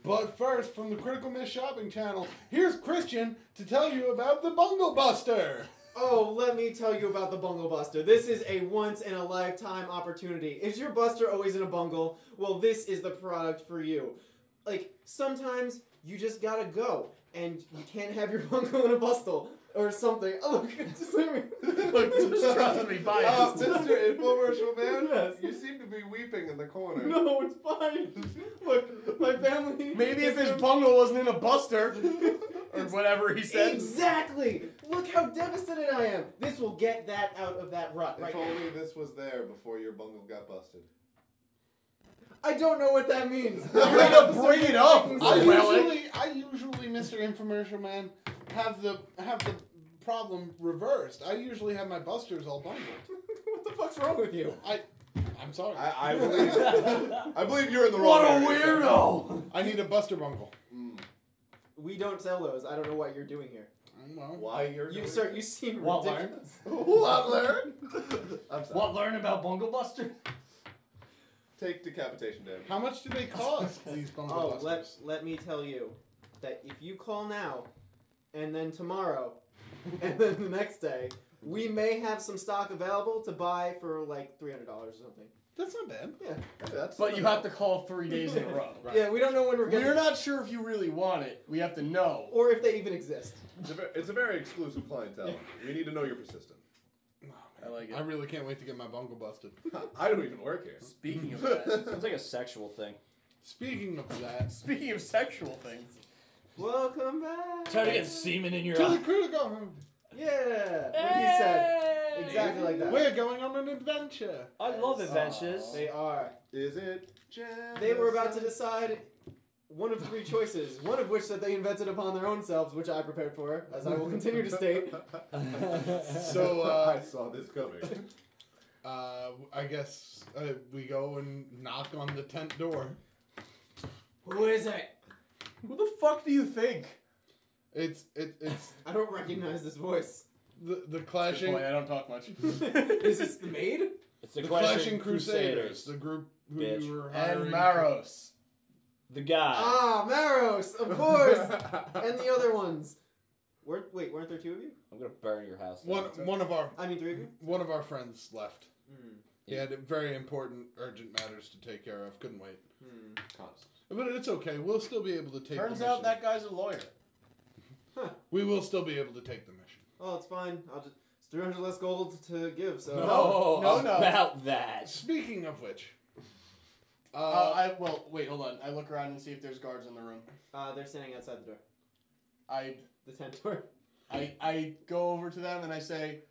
But first, from the Critical Miss Shopping Channel, here's Christian to tell you about the Bungle Buster. Oh, let me tell you about the Bungle Buster. This is a once-in-a-lifetime opportunity. Is your buster always in a bungle? Well, this is the product for you. Like, sometimes you just gotta go, and you can't have your bungle in a bustle. Or something. Oh, look, just just trust me, biased. Mr. Infomercial Man, yes. You seem to be weeping in the corner. No, it's fine. Look, my family... Maybe if his bungle wasn't in a buster, or whatever he said. Exactly! Look how devastated I am. This will get that out of that rut right If now. only this was there before your bungle got busted. I don't know what that means. You're gonna bring it up. I usually, Mr. Infomercial Man, have the problem reversed. I usually have my busters all bundled. What the fuck's wrong with you? I'm sorry. I believe you're in the What wrong a area. weirdo! I need a buster bungle. We don't sell those. I don't know what you're doing here. Well, Why you're doing Sir, you seem What ridiculous. What learn? I'm sorry. What learn about bungle buster? Take decapitation damage. how much do they cost, these bungle busters? Let me tell you that if you call now, and then tomorrow, and then the next day, we may have some stock available to buy for like $300 or something. That's not bad. Yeah. But you have to call 3 days in a row. Right. Yeah, we don't know when we're getting We're not sure if you really want it. We have to know. or if they even exist. It's a very exclusive clientele. We need to know you're persistent. I like it. I really can't wait to get my bungle busted. I don't even work here. Speaking of that. Sounds like a sexual thing. Speaking of that, Speaking of sexual things. Welcome back. Try to get semen in your to the eye. critical. Yeah, what he said. Exactly like that. We're going on an adventure. I love adventures. They are. Is it genocide? They were about to decide one of 3 choices, one of which that they invented upon their own selves, which I prepared for, as I will continue to state. So, I saw this coming. I guess we go and knock on the tent door. Who is it? Who the fuck do you think? It's I don't recognize this voice. the clashing Boy, I don't talk much. Is this the maid? It's the the Clashing clashing Crusaders, the group who Bitch. you were hiring. And Maros. The guy. Ah, Maros, of course, and the other ones. Weren't there 2 of you? I'm gonna burn your house down. One of our 3 of you. one of our friends left. Hmm. He had very important, urgent matters to take care of. Couldn't wait. Hmm. But it's okay. We'll still be able to take. Turns the out mission. that guy's a lawyer. We will still be able to take the mission. Oh, it's fine. It's 300 less gold to give. So No. About that. Speaking of which, Wait, hold on. I look around and see if there's guards in the room. they're standing outside the door. The tent door. I go over to them and I say,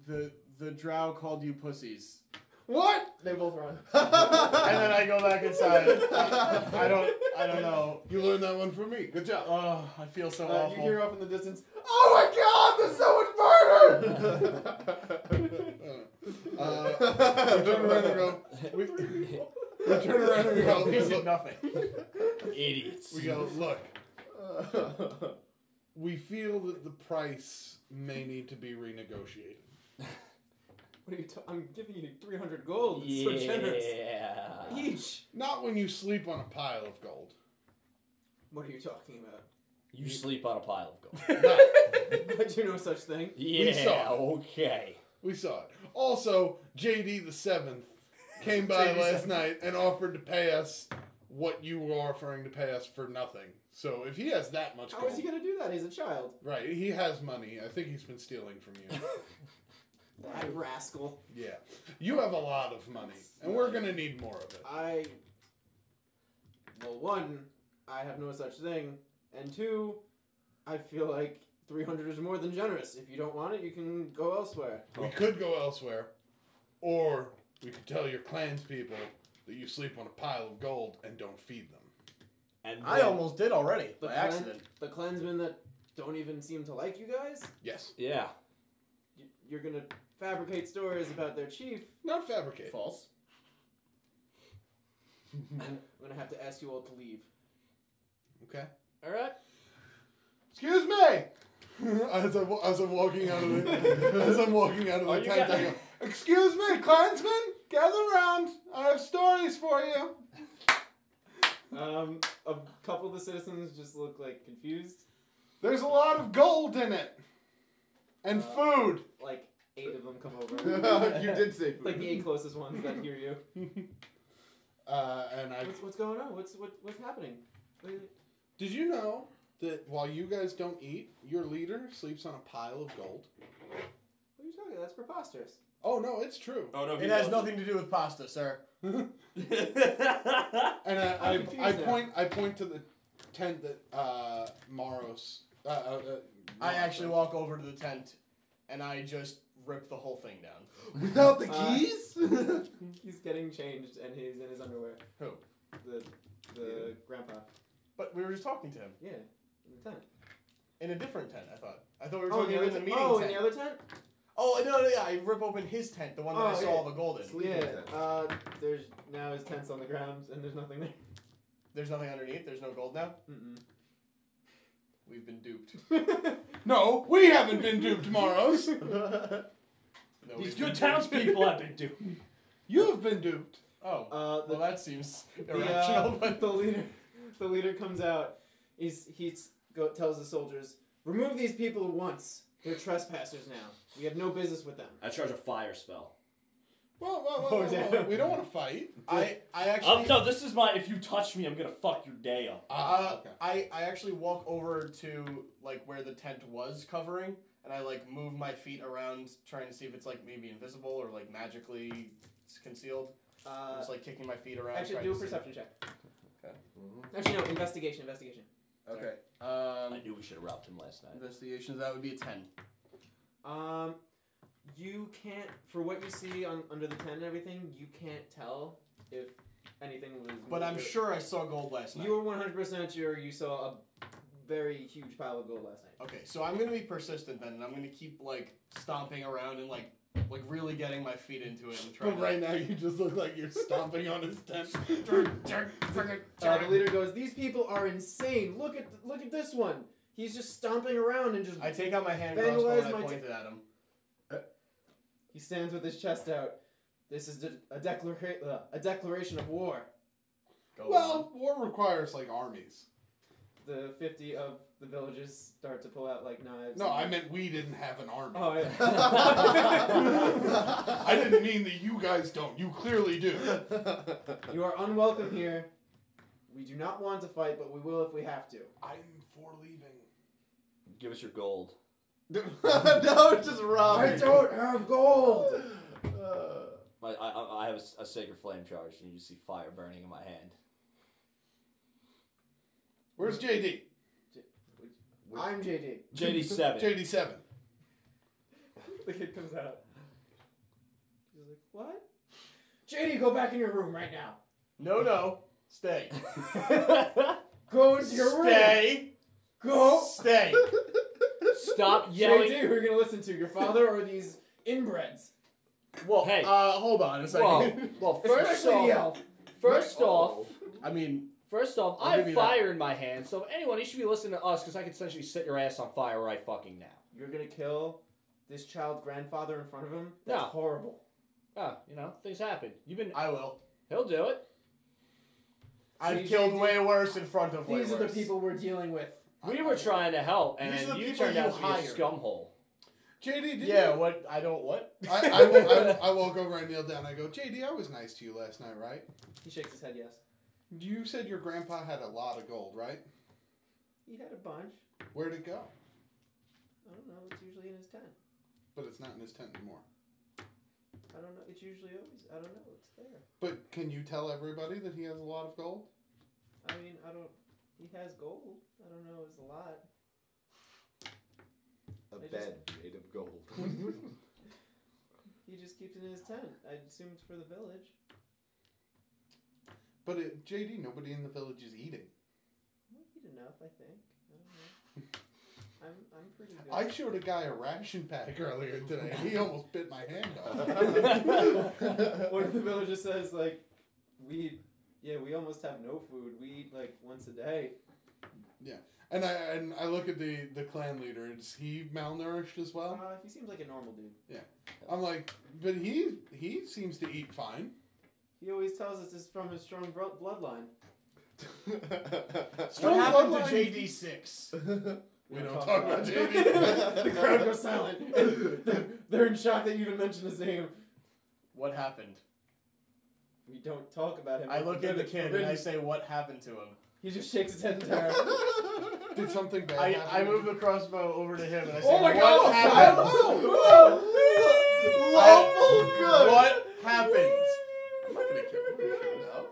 the drow called you pussies. What? They both run. And then I go back inside. I don't know. you learned that one from me. Good job. Oh, I feel so awful. You hear off in the distance. Oh my God! There's so much murder. We turn around and go. We turn around and go. He said nothing. Idiots. We go. Look. We feel that the price may need to be renegotiated. What are you I'm giving you 300 gold. It's so generous. Yeah. Each. Not when you sleep on a pile of gold. What are you talking about? You sleep on a pile of gold. But you know such thing. Yeah, okay. We saw it. Also, JD the 7th came by last night and offered to pay us what you were offering to pay us for nothing. So if he has that much How gold... is he going to do that? He's a child. Right, he has money. I think he's been stealing from you. That rascal. Yeah. You have a lot of money, and we're going to need more of it. Well, 1, I have no such thing. And 2, I feel like 300 is more than generous. If you don't want it, you can go elsewhere. We could go elsewhere, or we could tell your clanspeople that you sleep on a pile of gold and don't feed them. And I almost did already, by clan- accident. The clansmen that don't even seem to like you guys? Yes. Yeah. You're going to fabricate stories about their chief. Not fabricate. False. I'm going to have to ask you all to leave. Okay. All right. Excuse me! As I'm walking out of the tent, I go, Excuse me, clansmen, gather round. I have stories for you. A couple of the citizens just look like confused. There's a lot of gold in it. And food. Like 8 of them come over. You did say food. Like the 8 closest ones that hear you. And I... What's going on? What's happening? Did you know that while you guys don't eat, your leader sleeps on a pile of gold? What are you talking about? That's preposterous. Oh, no, it's true. Oh no, It has nothing to do with pasta, sir. And I'm confused I point to the tent that Maros... I actually walk over to the tent, and I just rip the whole thing down. Without the keys? He's getting changed and he's in his underwear. Who? The grandpa. But we were just talking to him. Yeah, in the tent. In a different tent, I thought. I thought we were talking in the meeting Oh, tent. in the other tent? Oh, no, yeah, I rip open his tent, the one that I saw all the gold in. Sleeping tent. There's now his tent's on the ground and there's nothing there. There's nothing underneath? There's no gold now? Mm-mm. We've been duped. No, we haven't been duped, Maros. No, These we've been good townspeople have been duped. You have been duped. Oh, well that seems The, irrational, but... the leader comes out. He tells the soldiers, remove these people at once. They're trespassers now. We have no business with them. I charge a fire spell. Well, damn. we don't want to fight. I actually... No, this is my. If you touch me, I'm gonna fuck your day up. Okay. I actually walk over to, like, where the tent was covering, and I, like, move my feet around, trying to see if it's, like, maybe invisible or, like, magically concealed. I'm just, like, kicking my feet around. Actually, trying do a to see. perception check. Okay. Actually, no, investigation. Okay. I knew we should have robbed him last night. Investigations, that would be a 10. You can't, for what you see under the tent and everything, you can't tell if anything was... But I'm sure I saw gold last night. You were 100% sure you saw a very huge pile of gold last night. Okay, so I'm gonna be persistent then, and I'm gonna keep, like, stomping around and, like really getting my feet into it and trying But right now you just look like you're stomping on his tent. The leader goes, these people are insane. Look at this one. He's just stomping around and just... I take out my hand Vandalize crossbow and I my point it at him. He stands with his chest out. This is a declaration of war. Go Well, war requires like armies. The 50 of the villagers start to pull out like knives. No, I meant we didn't have an army. Oh, yeah. I didn't mean that you guys don't. You clearly do. You are unwelcome here. We do not want to fight, but we will if we have to. I'm for leaving. Give us your gold. No, just rob I me. don't have gold! I have a sacred flame charge, and you see fire burning in my hand. Where's JD? I'm JD. JD7. JD7. The kid comes out. He's like, what? JD, go back in your room right now. No. Stay. Go into your room. Stay. Go. Stay. Stop yelling. JD, who are you going to listen to? Your father or these inbreds? Well, Hey. Hold on a second. Well, first Especially the off, elf. I mean, I I'll give have you fire in my hand, so anyone, you should be listening to us, because I could essentially set your ass on fire right fucking now. You're going to kill this child's grandfather in front of him? That's No. horrible. Oh, things happen. I will. He'll do it. I've killed way worse in front of way These are worse. the people we're dealing with. We were trying to help, and These are the you people turned you out to be a hired. scumhole. JD, did Yeah, you? what? I don't what? I walk over and kneel down. I go, JD, I was nice to you last night, right? He shakes his head, yes. You said your grandpa had a lot of gold, right? He had a bunch. Where'd it go? I don't know. It's usually in his tent. But it's not in his tent anymore. I don't know. It's usually always. I don't know. It's there. But can you tell everybody that he has a lot of gold? I mean, I don't. He has gold. I don't know. It's a lot. A bed made of gold. He just keeps it in his tent. I assume it's for the village. But JD, nobody in the village is eating. I eat enough, I think. I don't know. I'm pretty good. I showed a guy a ration pack earlier today, and he almost bit my hand off. One of the villagers says, like, we almost have no food. We eat, like, once a day. Yeah. And I look at the clan leader. Is he malnourished as well? He seems like a normal dude. Yeah. I'm like, but he seems to eat fine. He always tells us it's from his strong bloodline. Strong What happened bloodline. to JD6? We don't talk about JD. The crowd goes silent. They're in shock that you even mentioned his name. What happened? We don't talk about him. I look at the kid and I say, what happened to him? He just shakes his head in terror. Did something bad happen? I move the crossbow over to him and I say, Oh my what God! happened? Lawful good. What happened? I'm not gonna kill him now.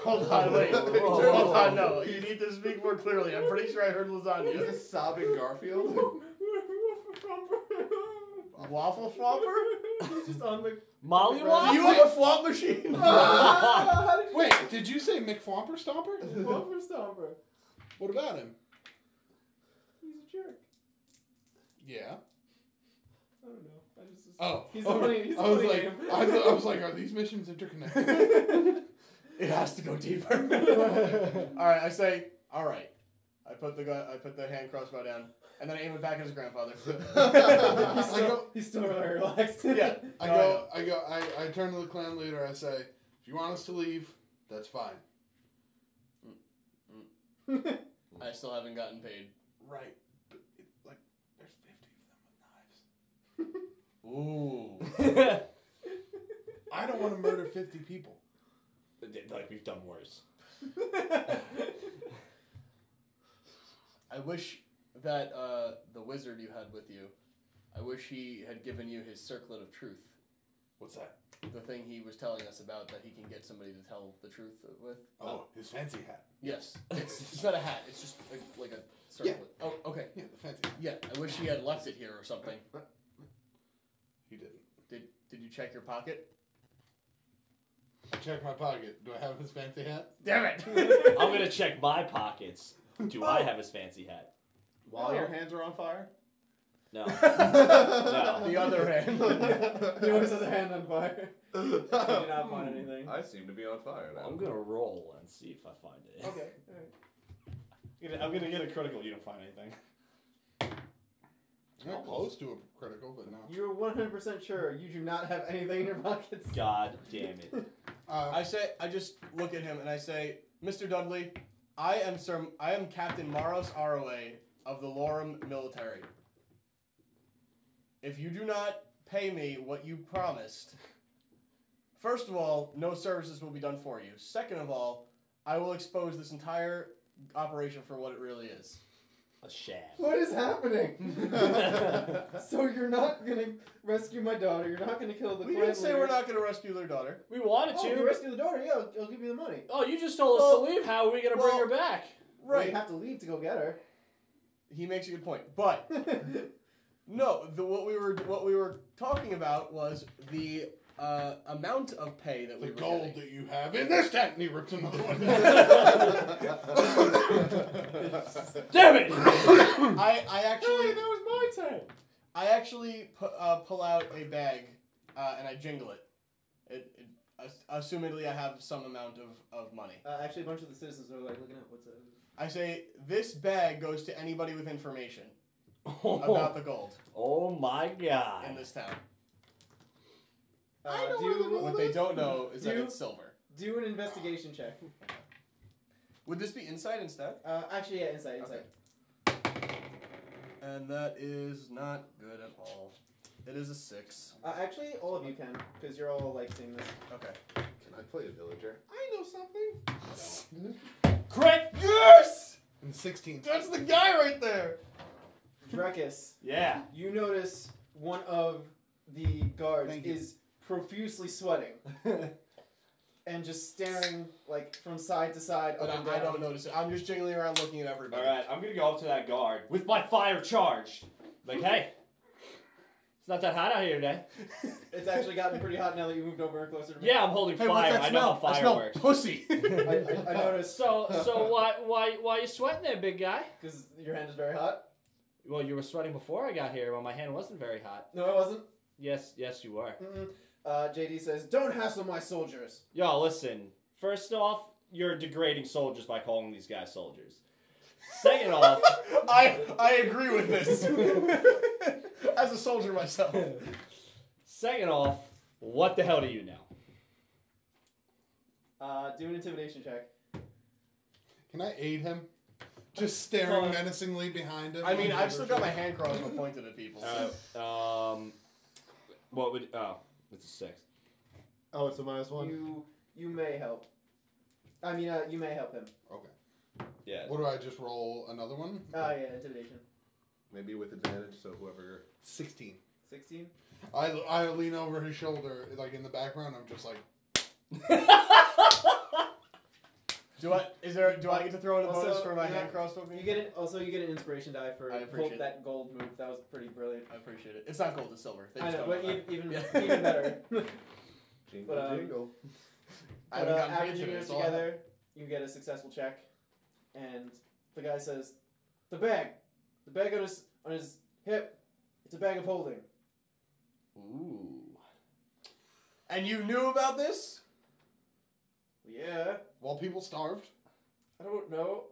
Hold on, wait. Whoa. Hold on, no. You need to speak more clearly. I'm pretty sure I heard He's lasagna. a sobbing Garfield. Waffle flopper? Just on the... Molly Do Wop? you have a flop machine? Wait, did you say McFlomper Stomper? Whopper Stomper. What about him? He's a jerk. Yeah. I don't know. Oh. He's oh, funny. He's I was funny like, name. I was like, are these missions interconnected? It has to go deeper. Alright, I say, alright. I put the hand crossbow down, and then I aim it back at his grandfather. He's still really relaxed. Yeah. I turn to the clan leader. I say, if you want us to leave, that's fine. I still haven't gotten paid. Right. But like, there's 50 of them with knives. Ooh. I don't want to murder 50 people. Like, we've done worse. I wish that the wizard you had with you, I wish he had given you his circlet of truth. What's that? The thing he was telling us about that he can get somebody to tell the truth with. Oh, his fancy hat. Yes. It's not a hat. It's just like a circlet. Oh, okay. Yeah, the fancy. Yeah, I wish he had left it here or something. He didn't. Did you check your pocket? I checked my pocket. Do I have his fancy hat? Damn it! I'm gonna check my pockets. Do I have his fancy hat? While your hands are on fire? No. The other hand. He always has a hand on fire. You did not find anything. I seem to be on fire now. I'm gonna roll and see if I find it. Okay. Alright. I'm gonna get a critical. You don't find anything. Not close to a critical, but no. You're 100% sure you do not have anything in your pockets. God damn it. I just look at him and I say, Mr. Dudley, I am Captain Maros Arrowe of the Lorem Military. If you do not pay me what you promised, first of all, no services will be done for you. Second of all, I will expose this entire operation for what it really is. A sham. What is happening? So you're not gonna rescue my daughter. You're not gonna kill the We clan didn't say leader. we're not going to rescue their daughter. We wanted Oh, if you to. rescue the daughter, yeah, I'll give you the money. Oh, you just told us to leave. How are we gonna bring her back? Well, Right. you have to leave to go get her. He makes a good point. But no, what we were talking about was the amount of pay that we The were gold getting. that you have in this tent, and he rips another one. Damn it! I actually that was my turn. I actually pull out a bag and I jingle it. Assumedly, I have some amount of money. Actually, a bunch of the citizens are like looking at what's it. I say this bag goes to anybody with information about the gold Oh my god. in this town. Do What they don't know is that Do- it's silver. do an investigation check. Would this be insight instead? Actually, yeah, insight. And that is not good at all. It is a 6. Actually, all of you can, because you're all like seeing this. Okay. Can I play a villager? I know something. Crit! Yes! And 16. That's the guy right there! Drekas, Yeah. you notice one of the guards Thank you. is profusely sweating and just staring like from side to side. But up and I down. don't notice it. I'm just jingling around looking at everybody. Alright, I'm gonna go up to that guard with my fire charged. Like, hey, it's not that hot out here today. It's actually gotten pretty hot now that you moved over closer to me. Yeah, I'm holding Hey, what's fire. that I know smell? how fire I smell works. pussy. I noticed. So why you sweating there, big guy? Because your hand is very hot. Well, you were sweating before I got here when my hand wasn't very hot. No, it wasn't. Yes, you were. Mm-mm. JD says, "Don't hassle my soldiers." Yo, listen. First off, you're degrading soldiers by calling these guys soldiers. Second off, I agree with this. As a soldier myself. Second off, what the hell do you know? Do an intimidation check. Can I aid him? Just staring menacingly behind him. I mean, I've still got my hand crossbow pointed at people. What would? Oh, it's a 6. Oh, it's a -1. You may help. I mean, you may help him. Okay. Yeah. What do I just roll? Another one? Oh yeah, intimidation. Maybe with advantage, so whoever. 16. 16. I lean over his shoulder, like in the background. I'm just like. Do I get to throw in a bonus for my hand crossbow? You get it. Also, you get an inspiration die for that gold move. That was pretty brilliant. I appreciate it. It's not gold, it's silver. I know, but even better. Jingle, jingle. Averaging yours together, you get a successful check, and the guy says, "The bag on his hip. It's a bag of holding." Ooh. And you knew about this? Yeah. While people starved. I don't know.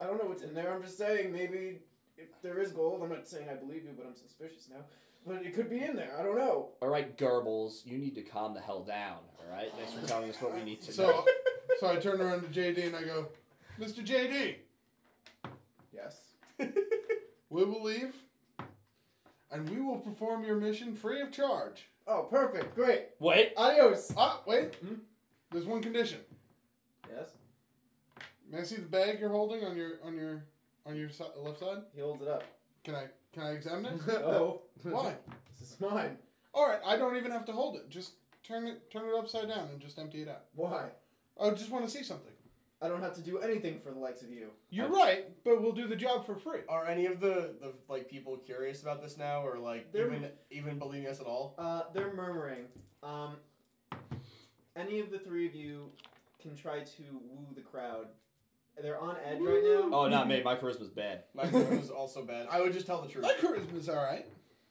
I don't know what's in there. I'm just saying maybe if there is gold. I'm not saying I believe you, but I'm suspicious now. But it could be in there. I don't know. All right, Goebbels, you need to calm the hell down. All right, thanks for telling us what we need to know. So I turn around to JD and I go, "Mr. JD, Yes. we will leave, and we will perform your mission free of charge." Oh, perfect. Great. Wait. Adios. Wait. There's one condition. Yes. May I see the bag you're holding on your left side? He holds it up. Can I examine it? Oh. Why? This is mine. All right, I don't even have to hold it. Just turn it upside down and just empty it out. Why? I just want to see something. I don't have to do anything for the likes of you. You're right, but we'll do the job for free. Are any of the like people curious about this now, or like They're- even believing us at all? They're murmuring. Any of the three of you can try to woo the crowd. They're on edge right now. Oh, not me. My charisma's bad. My charisma is also bad. I would just tell the truth. My charisma's all right.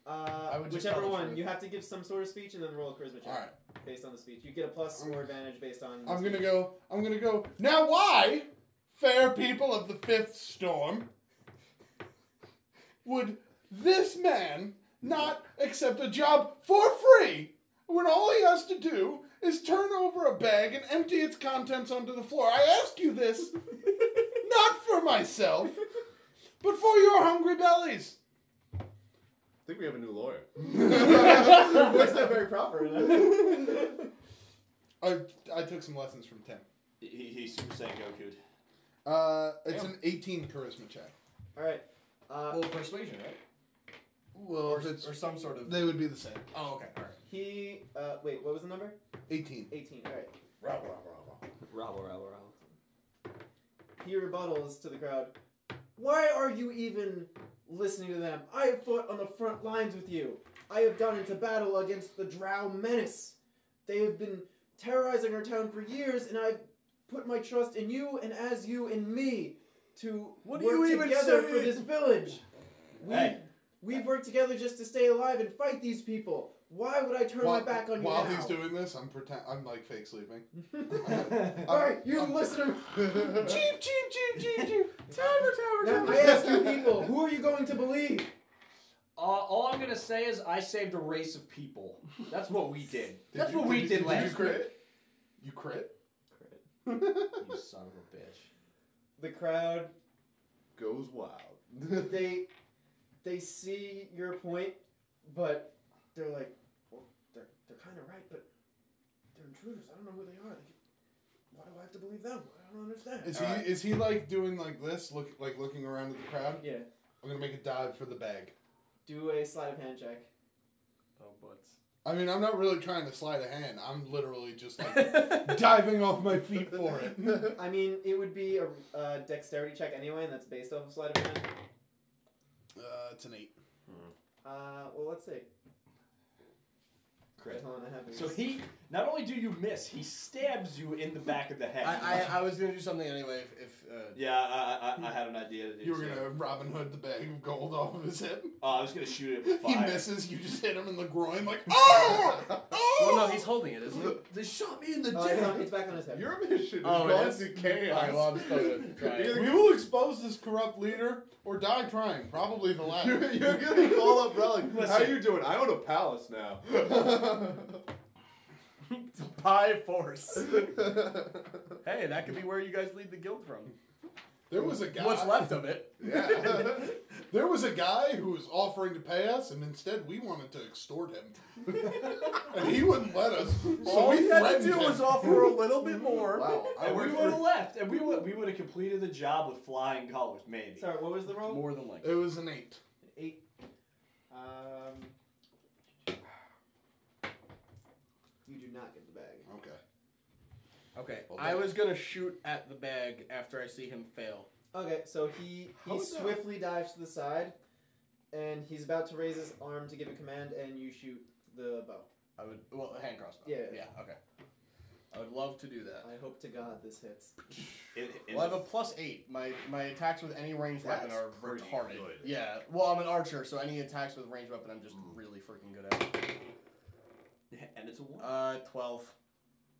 would just Whichever tell the one. truth. You have to give some sort of speech and then roll a charisma check. All right. Based on the speech. You get a plus or advantage based on the I'm speech. gonna go. Now why, fair people of the Fifth Storm, would this man not accept a job for free when all he has to do is turn over a bag and empty its contents onto the floor? I ask you this, not for myself, but for your hungry bellies. I think we have a new lawyer. That's not very proper. I took some lessons from Tim. He's Super Saiyan Goku'd. It's an 18 charisma check. Alright. Well, persuasion, right? Well, if it's Or some sort of. they would be the same. Oh, okay. All right. He, wait, what was the number? 18. 18, alright. Rabble. He rebuttals to the crowd. Why are you even listening to them? I have fought on the front lines with you. I have gone into battle against the Drow menace. They have been terrorizing our town for years, and I've put my trust in you and as you in me to What work are you even together saying? for this village. Hey. We've worked together just to stay alive and fight these people. Why would I turn my back on you While now? he's doing this, I'm like fake sleeping. Alright, you listen. Cheep. Now, I ask you people, who are you going to believe? All I'm gonna say is I saved a race of people. That's what we did. That's you- what we did you last crit? week. You crit? You son of a bitch. The crowd, Goes wild. they see your point, but they're like, well, they're kind of right, but they're intruders. I don't know who they are. Why do I have to believe them? I don't understand. Is he like doing like this, looking around at the crowd? Yeah. I'm gonna make a dive for the bag. Do a sleight of hand check. Oh, butts. I mean, I'm not really trying to slide a hand. I'm literally just like diving off my feet for it. I mean, it would be a dexterity check anyway, and that's based off of sleight of hand. It's an 8. Well, let's see. Crit. Hold on, I have these. So he, not only do you miss, he stabs you in the back of the head. I was gonna do something anyway if Yeah, I had an idea to do You were too. gonna Robin Hood the bag of gold off of his hip. Oh, I was gonna shoot it with He fire. misses. You just hit him in the groin, like oh. Well, no, he's holding it, isn't he? They shot me in the Oh, dick. it's back on his head. Your mission is Oh, gone it is? to chaos. Alright, well, I'm still gonna try it. We will expose this corrupt leader or die trying. Probably the latter. You're gonna call up Relic. How Listen. you doing? I own a palace now. By force. Hey, that could be where you guys lead the guild from. There was a guy. What's left of it? Yeah. There was a guy who was offering to pay us, and instead we wanted to extort him, and he wouldn't let us. So All we we had to threatened do him. was offer a little bit more. Wow. I And we work would have for. left, and we would have completed the job with flying colors, maybe. Sorry, what was the roll? More than likely. It was an 8. 8. You do not get the bag. Okay. Okay, Well, I was gonna shoot at the bag after I see him fail. Okay, so he Hold down. swiftly dives to the side, and he's about to raise his arm to give a command, and you shoot the bow. I would, well, a hand crossbow. Yeah. Yeah, okay. I would love to do that. I hope to God this hits. Well, I have a +8. My attacks with any ranged weapon That's are pretty retarded. good. Yeah. Well, I'm an archer, so any attacks with ranged weapon, I'm just really freaking good at. And it's a 1. 12.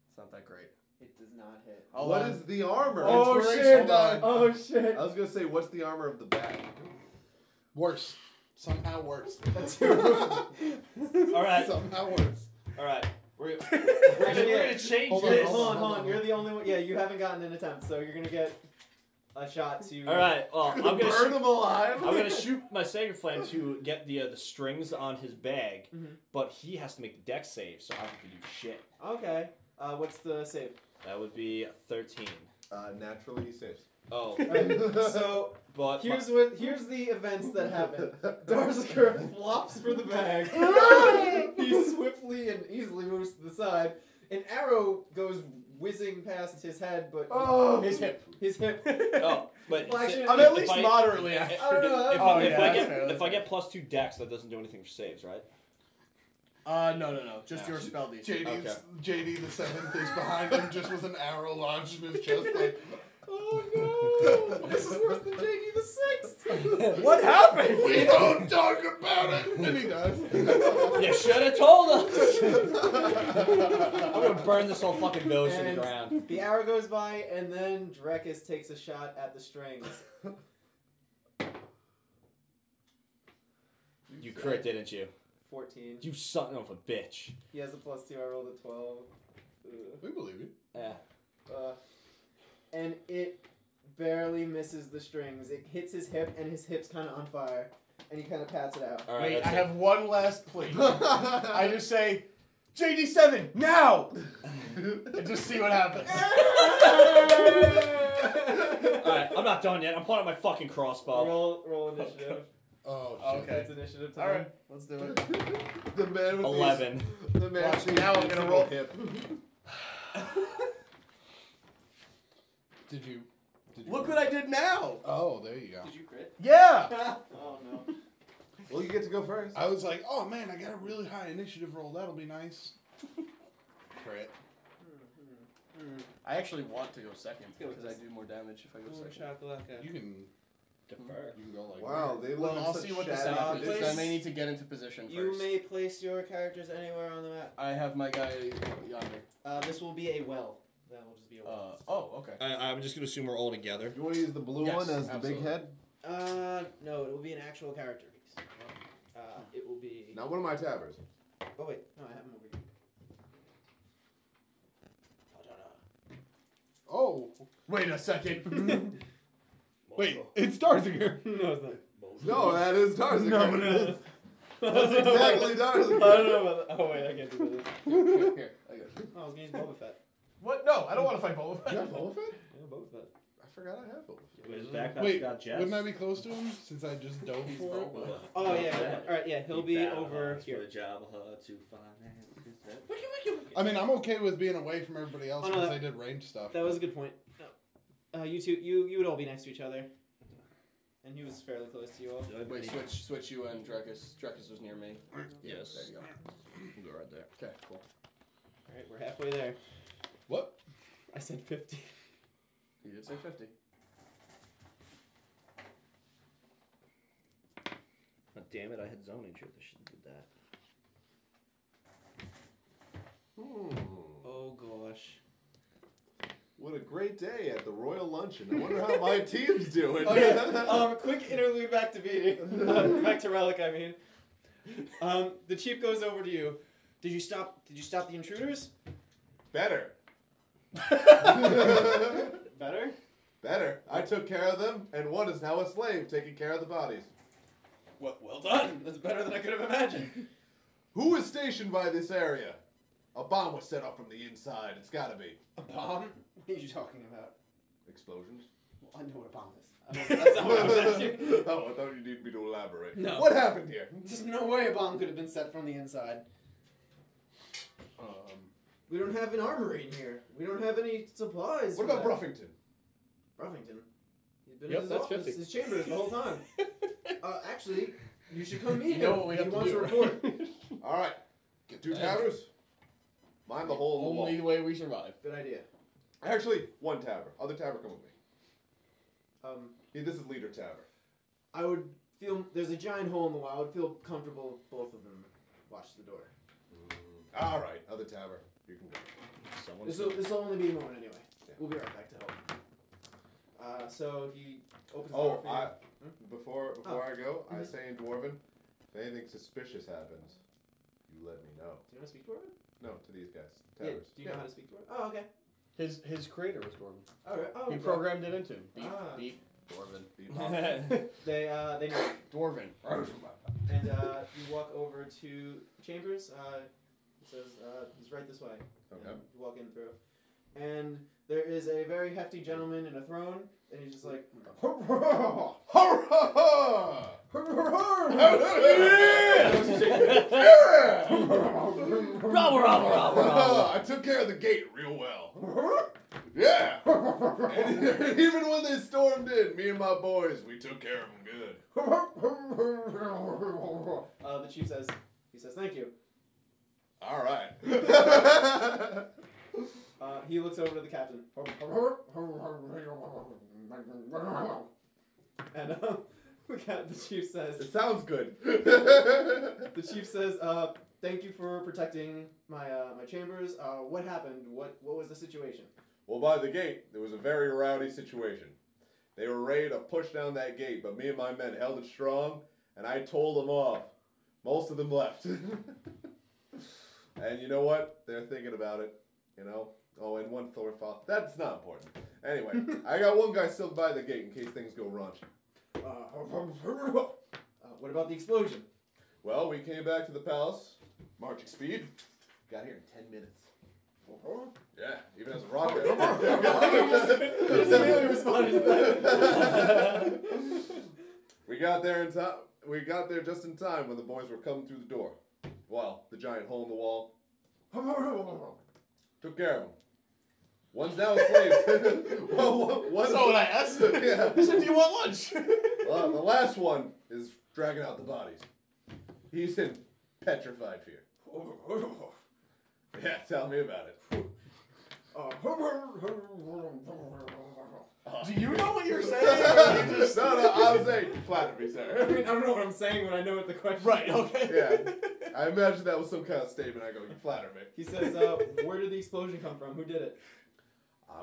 It's not that great. It does not hit. Hold What on. is the armor? Oh Inspiration, shit! hold on. Oh shit! I was gonna say, what's the armor of the bag? Worse. Somehow worse. All right. Somehow worse. All right. We're Actually, gonna change Hold on, this. Hold on. You're the only one. Yeah, you haven't gotten an attempt, so you're gonna get a shot to. All right. Well, I'm gonna Burn him alive. I'm gonna shoot my Sacred Flame to get the strings on his bag, Mhm. but he has to make the dex save, so I don't have to do shit. Okay. What's the save? That would be 13. Naturally, he saves. Oh, So but here's the events that happen. Darzarger flops for the bag. He swiftly and easily moves to the side. An arrow goes whizzing past his head, but His hip. his hip. oh, but Well, actually, I'm if at least I- moderately if, accurate. I don't know. if, Oh, if yeah, I that's get fair, if I get +2 dex, that doesn't do anything for saves, right? No. Just your spell DC. JD the 7th is behind him just with an arrow lodged in his chest like, Oh no! This is worse than JD the Sixth. What happened? we don't talk about it! And he does. You should have told us. I'm gonna burn this whole fucking village to the And ground. the arrow goes by, and then Drekas takes a shot at the strings. You crit, didn't you? 14. You son of a bitch. He has a +2. I rolled a 12. We believe you. Yeah. And it barely misses the strings. It hits his hip, and his hip's kind of on fire. And he kind of pats it out. All right. Wait, I that's have one last plea. I just say, JD7, now! And just see what happens. it. All right. I'm not done yet. I'm pulling out my fucking crossbow. Roll initiative. Oh, shit. Okay. It's initiative time. Alright, let's do it. The man with 11. The man Watch, with now I'm the gonna roll. hip. Did you? Look what I did now! Oh, there you go. Did you crit? Yeah! Oh no. Well, you get to go first. I was like, oh man, I got a really high initiative roll. That'll be nice. Crit. I actually want to go second go with because I this. do more damage if I go second. You can Defer. You can go like Wow, they live Well, in I'll such see what the shabby setup is. conditions. Then they need to get into position You first. may place your characters anywhere on the map. I have my guy yonder. This will be a well. That will just be a well. Okay. I'm just gonna assume we're all together. You want to use the blue Yes, one as the absolutely. big head? No, it will be an actual character piece. It will be. Not one of my tabbers. Oh wait, no, I have him over here. Oh, Wait a second. wait, it's Darzarger. No, it's not. No, that is Darzarger. No, it is. That's exactly I Darzarger. don't know about that. Oh wait, I can't do this. Here, I got it. Oh, I was gonna use Boba Fett. What? No, I don't want to fight Boba Fett. You have Boba Fett? Yeah, Boba Fett. I forgot I have Boba Fett. His backpack's Wait, got jets. wouldn't I be close to him since I just dove He's for it? Boba. Oh yeah. All right, yeah, he'll be over for here. the job to finance. I mean, I'm okay with being away from everybody else Oh, no, because that- they did range stuff. That was a good point. No. You two, you would all be next to each other. And he was fairly close to you all. Wait, switch you and Drekas. Drekas was near me. Yes. There you go. We'll go right there. Okay, cool. Alright, we're halfway there. What? I said 50. You did say 50. Oh, damn it! I had zonage here. I shouldn't do great day at the Royal Luncheon. I wonder how my team's doing. Okay. Quick interlude back to Beattie. Back to Relic, I mean. The chief goes over to you. Did you stop the intruders? Better. Better? Better. I took care of them, and one is now a slave taking care of the bodies. Well done. That's better than I could have imagined. Who is stationed by this area? A bomb was set off from the inside. It's gotta be. A bomb? What are you talking about? Explosions? Well, I know what a bomb is. That's not what I was asking. Oh, I thought you needed me to elaborate. No. What happened here? There's no way a bomb could have been set from the inside. We don't have an armory in here. We don't have any supplies. What about Bruffington? Bruffington? He's been Yep, in his that's office, 50. his chambers the whole time. Actually, you should come meet You know him. what we He have to wants do, a right? report. All right. Get 2 taverns. Mind the hole in the wall. Only way we survive. Good idea. Actually, 1 tavern. Other tavern, come with me. This is leader tavern. I would feel there's a giant hole in the wall. I would feel comfortable if both of them watch the door. All right, other tavern. You can go. This will only be a moment anyway. Yeah. We'll be right back to help. So he opens the door for you. Before I go, I say in Dwarven, if anything suspicious happens, you let me know. Do you know how to speak Dwarven? No, to these guys. Yeah. Tavers. Do you know how to speak Dwarven? Oh, okay. His creator was Dwarven. All right. Oh, He okay. programmed it into him. Beep, Ah. beep, Dwarven. Beep. They know. Dwarven. And you walk over to chambers. He says he's right this way. Okay. And you walk in through, and there is a very hefty gentleman in a throne, and he's just like, I took care of the gate real well. Yeah. And even when they stormed in, me and my boys, we took care of them good. the chief says, thank you. All right. He looks over to the captain. And the chief says, It sounds good. the chief says, thank you for protecting my my chambers. What happened? What was the situation? Well, by the gate, there was a very rowdy situation. They were ready to push down that gate, but me and my men held it strong, and I told them off. Most of them left. And you know what? They're thinking about it, you know? Oh, and one Thorfall. That's not important. Anyway, I got one guy still by the gate in case things go raunchy. What about the explosion? Well, we came back to the palace, marching speed. Got here in 10 minutes. Yeah, even as a rocket. We got there in time. We got there just in time when the boys were coming through the door. Well, the giant hole in the wall. Took care of them. One's now a slave. That's not what I asked. Yeah. He said, do you want lunch? Well, the last one is dragging out the bodies. He's in petrified fear. Yeah, tell me about it. Do you know what you're saying? No, I was saying, you flattered me, I sir. mean, I don't know what I'm saying, but I know what the question Right, is. okay. Yeah, I imagine that was some kind of statement. I go, you flatter me. He says, where did the explosion come from? Who did it?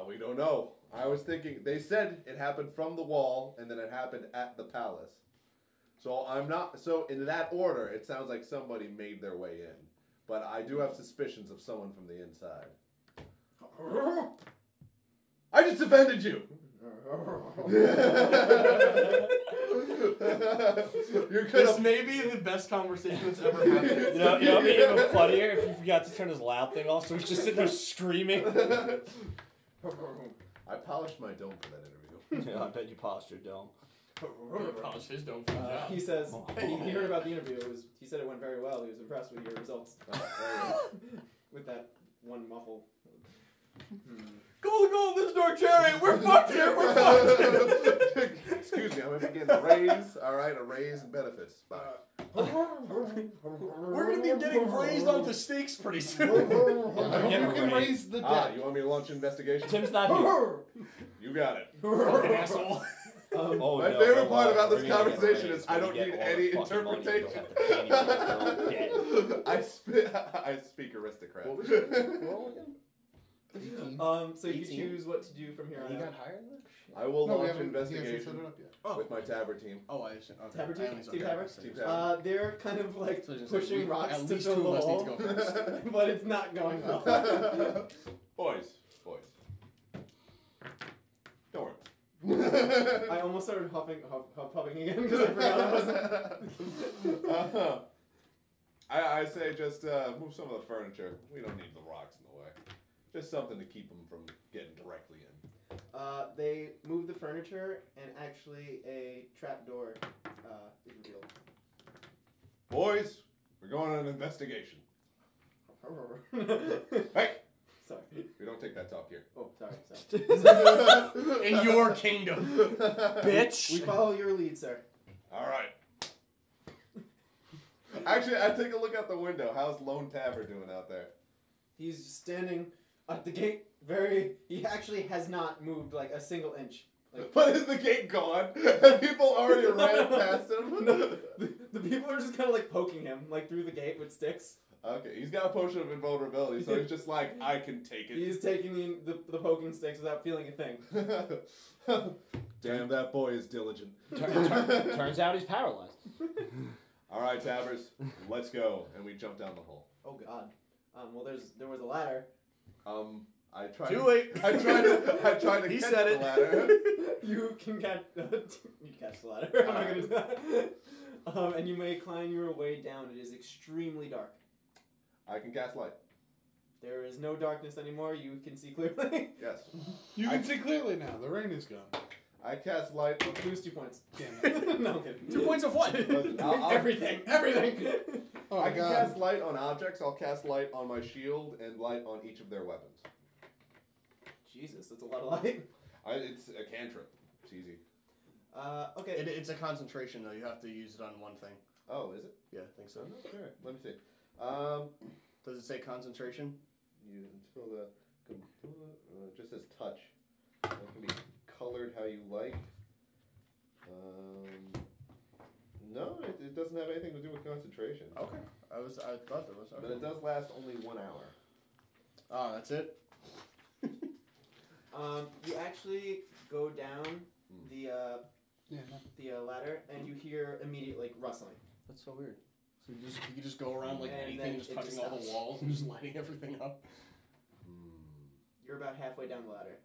We don't know. I was thinking, they said it happened from the wall, and then it happened at the palace. So in that order, it sounds like somebody made their way in. But I do have suspicions of someone from the inside. I just offended you! This may be the best conversation that's ever happened. You know, it'd be even funnier if you forgot to turn his loud thing off, so he's just sitting there screaming. I polished my dome for that interview. Yeah, I bet you polished your dome. Polish his dome for the job. He says, he heard about the interview. He said it went very well. He was impressed with your results. With that one muffle. Go, this dark chariot! We're fucked here! We're fucked! Excuse me, I'm going to begin a raise. Alright, a raise and benefits. Bye. We're gonna be getting raised onto stakes pretty soon. You can raise the debt. You want me to launch an investigation? Tim's not here. You got it. Fucking asshole. Oh, My no, favorite don't part worry. about this We're gonna get conversation raised is I when don't we get need all any the fucking money. You don't interpretation. have to pay anyone. We're all dead. I speak aristocrat. What was it? Roll again? So you can 18. choose what to do from here on You out. got higher than that? I will No, we launch haven't. He hasn't set investigation it up yet. Oh. with my Tabard team. Oh, I understand. Okay. Tabard I team? only Team okay, Tabard? so Team just- Tabard. They're kind of like So just like, pushing rocks at to least fill 2 the of us need to hole, go first. but it's not going well. Boys. Don't worry. I almost started huffing again because I forgot I wasn't. I say just move some of the furniture. We don't need the rocks in the way. Just something to keep them from getting directly in. They move the furniture, and actually a trapdoor is revealed. Boys, we're going on an investigation. Hey! Hey! Sorry. We don't take that talk here. Oh, sorry. In your kingdom. Bitch. We follow your lead, sir. All right. Actually, I take a look out the window. How's Lone Tabard doing out there? He's standing at the gate. He actually has not moved like a single inch. Like, But is the gate gone? And people already ran past him? no, the people are just kind of like poking him like through the gate with sticks. Okay, he's got a potion of invulnerability, so he's just like, I can take it. He's taking the poking sticks without feeling a thing. Damn, that boy is diligent. Turns out he's paralyzed. All right, Tabbers, let's go. And we jump down the hole. Oh God. Well, there was a ladder. I tried. Too late. I tried to He catch said the it. ladder. You can catch the ladder. I'm not gonna do that. And you may climb your way down. It is extremely dark. I can cast light. There is no darkness anymore. You can see clearly. Yes. You can see clearly now. The rain is gone. I cast light. Lose 2 points. Damn it. No, I'm kidding. 2 points of what? Listen, I'll- Everything. Oh I my can god. cast light on objects. I'll cast light on my shield and light on each of their weapons. Jesus, that's a lot of light. It's a cantrip. It's easy. Okay. It's a concentration, though. You have to use it on one thing. Oh, is it? Yeah, I think so. I'm not sure. Let me see. Does it say concentration? You until the it just says touch. It can be colored how you like. No, it doesn't have anything to do with concentration. Okay. I thought there was. But it does last only 1 hour. Oh, that's it? You actually go down the Yeah, no. ladder, and you hear immediate like rustling. That's so weird. So you could just go around like And anything, then just it touching just all the stops. walls and just lighting everything up. You're about halfway down the ladder.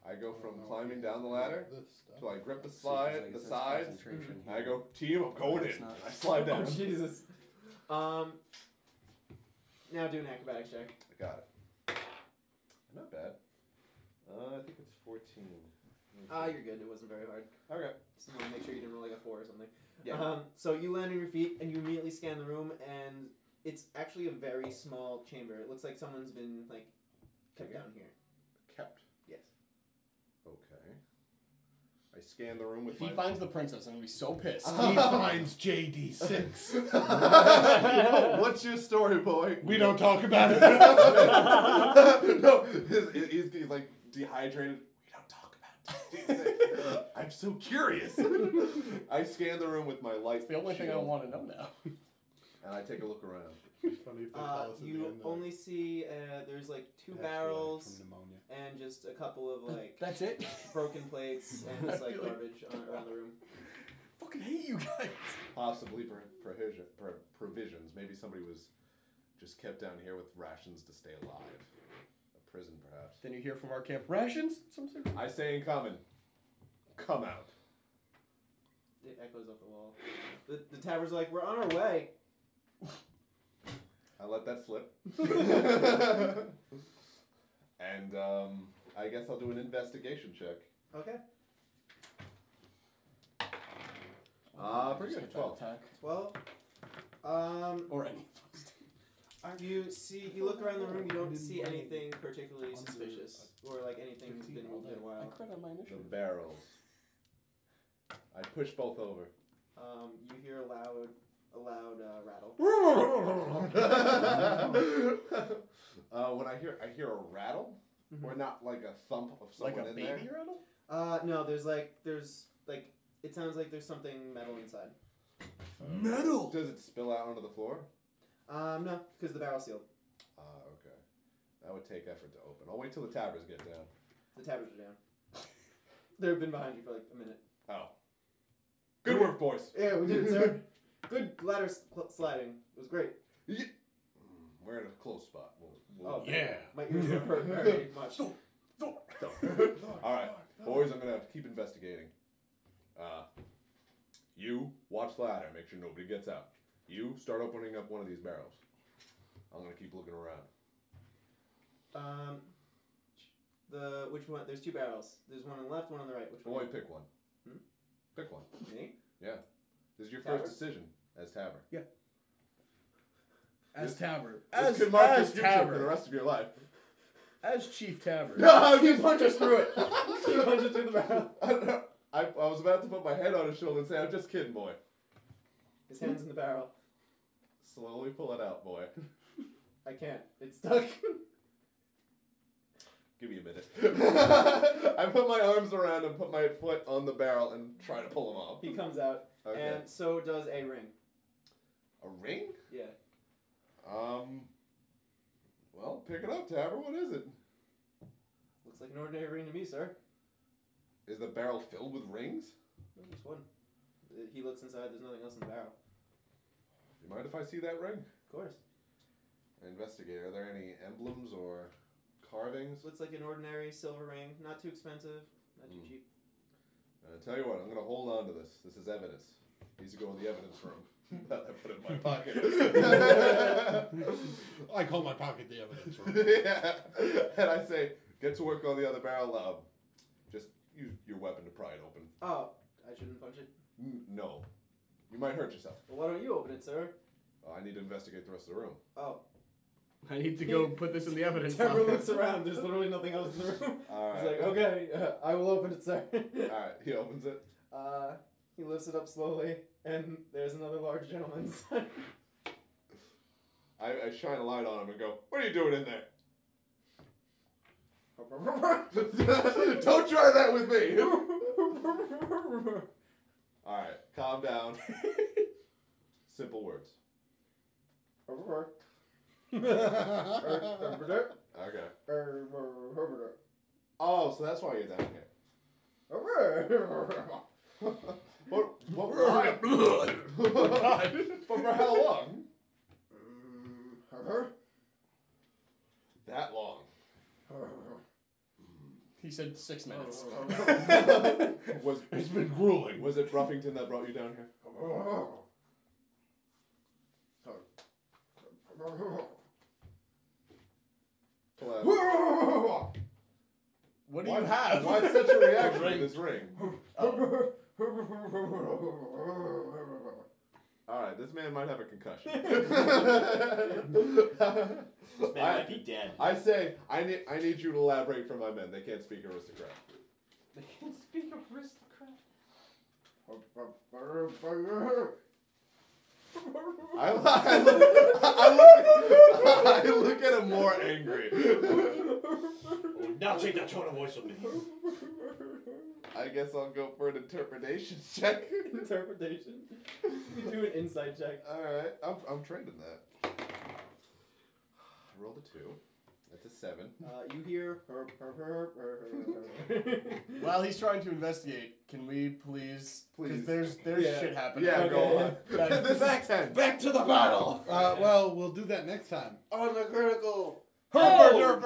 I go from climbing down the ladder This stuff. till I grip the See, 'cause, slide, like, the it says sides. concentration I here. go, team, I'm going It's in. not- I slide down. Oh Jesus. Now do an acrobatics check. I got it. Not bad. I think it's 14. You're good. It wasn't very hard. Okay. Just want to make sure you didn't roll like a 4 or something. Yeah. So you land on your feet and you immediately scan the room, and it's actually a very small chamber. It looks like someone's been like kept down here. Kept. Yes. Okay. I scan the room with If he my... finds the princess, I'm gonna be so pissed. He finds JD6. What's your story, boy? We don't talk about it. No, he's like dehydrated. We don't talk about JD6. I'm so curious. I scan the room with my light. It's the only thing I shield, want to know now. And I take a look around. It'd be funny if they tell us at the You end that only see there's like 2 it has to be, like, barrels from pneumonia. and just a couple of like That's it? broken plates and I just like feel like- garbage around the room. Fucking hate you guys. Possibly provisions. Maybe somebody was just kept down here with rations to stay alive. A prison, perhaps. Then you hear from our camp rations? Some sort of... I say in common, come out. It echoes off the wall. The tabard's like, we're on our way. I let that slip. And I guess I'll do an investigation check. Okay. Pretty good. 12. Attack. 12. Or any You look around the room, you don't see anything particularly suspicious. Or like anything's been moved in a I while. crit on my The initiative. barrels. I push both over. You hear a loud rattle. When I hear a rattle, or not like a thump of Like someone a in baby there. rattle? No, there's it sounds like there's something metal inside. Metal! Does it spill out onto the floor? No, because the barrel's sealed. Okay. That would take effort to open. I'll wait till the tabards get down. The tabards are down. They've been behind you for like a minute. Oh. Good work, boys. Yeah, we did it, sir. Good ladder sliding. It was great. Yeah. We're in a close spot. Oh, Yeah. My ears don't hurt very much. Alright, boys, I'm gonna keep investigating. You watch the ladder, make sure nobody gets out. You start opening up one of these barrels. I'm gonna keep looking around. Which one? There's 2 barrels. There's one on the left, one on the right. Which one? Boy, pick one. Pick one. Me? Yeah. This is your Tabard? first decision as Tabard. Yeah. As Tabard. This could mark your future for the rest of your life. As Chief Tabard. No, He punches through it. He punches through the barrel. I was about to put my head on his shoulder and say, I'm just kidding, boy. His hand's in the barrel. Slowly pull it out, boy. I can't. It's stuck. Give me a minute. I put my arms around him, put my foot on the barrel, and try to pull him off. He comes out, Okay. and so does a ring. A ring? Yeah. Well, pick it up, Tabard. What is it? Looks like an ordinary ring to me, sir. Is the barrel filled with rings? Just one. He looks inside. There's nothing else in the barrel. You mind if I see that ring? Of course. Investigate. Are there any emblems or carvings? Looks like an ordinary silver ring. Not too expensive. Not too cheap. Tell you what, I'm going to hold on to this. This is evidence. Needs to go in the evidence room. I put it in my pocket. I call my pocket the evidence room. Yeah. And I say, get to work on the other barrel. Just use your weapon to pry it open. Oh, I shouldn't punch it. No. You might hurt yourself. Well, why don't you open it, sir? I need to investigate the rest of the room. Oh. I need to go put this in the evidence. Trevor looks around. There's literally nothing else in the room. All right. He's like, okay, I will open it, sir. Alright, he opens it. He lifts it up slowly, and there's another large gentleman inside. I shine a light on him and go, what are you doing in there? Don't try that with me! Alright, calm down. Simple words. Okay. Oh, so that's why you're down here. What for how long? That long. He said 6 minutes. It's been grueling. Was it Ruffington that brought you down here? What do you have? Why such a reaction to this ring? Alright, this man might have a concussion. This man might be dead. I say, I need you to elaborate for my men. They can't speak aristocrat. They can't speak aristocrat. I look at him more angry. Oh, now take that tone of voice with me. I guess I'll go for an interpretation check. Interpretation? You do an insight check. Alright, I'm trained in that. I rolled a 2. That's a 7. You hear While he's trying to investigate, can we please? Please. There's shit happening. Yeah, Okay. go on. This is 10. Back to the battle. Well, we'll do that next time. on the critical. Oh!